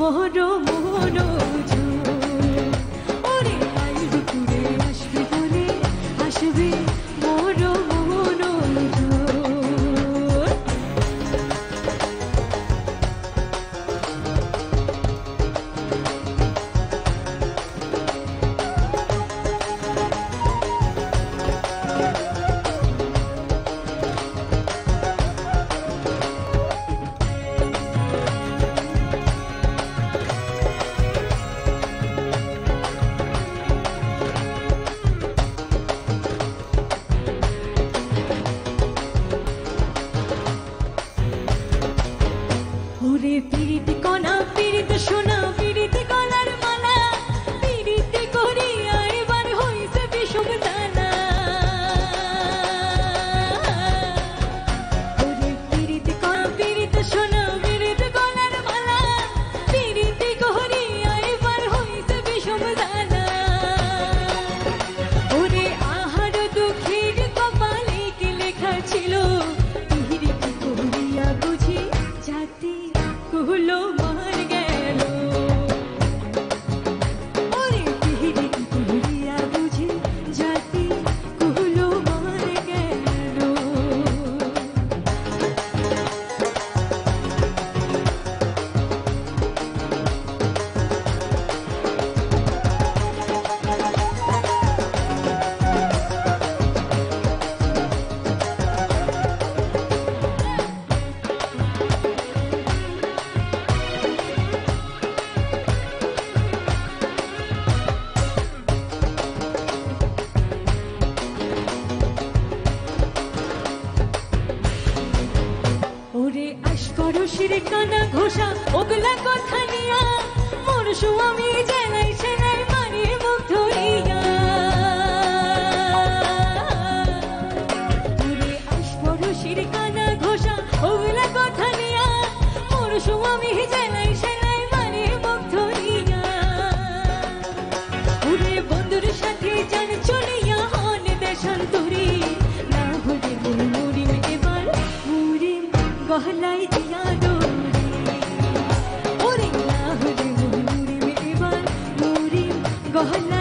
বড় মনোজ ওরে কাল দুপুরে আসবে বলে আসবে বড় মনোজ ওরে পিরিতি কণা পিরিতি সোনা পিরিতি গলার মালা পিরিতি করিয়া এবার হইছে বিষম দানা ওরে পিরিতি কণা পিরিতি সোনা পিরিতি গলার মালা পিরিতি করিয়া এবার হইছে বিষম দানা ওরে আহার দুঃখের কপালে কি লেখা ছিল পিরিতি করিয়া বুঝি জাতি কুলো মার গেল ওরে পিরিতি করিয়া বুঝি জাতি কুলো মার গেল ওরে আশপরশির কানা ঘোষা ওগলা কথা নিয়া মোর স্বামী জেলাই সেলাই মারে মুখ ধরিয়া ওরে আশপরশির কানা ঘোষা ওগলা কথা নিয়া মোর স্বামী জেলাই সেলাই মারে মুখ ধরিয়া ওরে বন্ধুর সাথে জান চলিয়া হন দেশান্তরী না হলে মরিম এবার মরিম গহলাই দিয়া দৌড়ি ওরে না হলে মরিম এবার মরিম গহলাই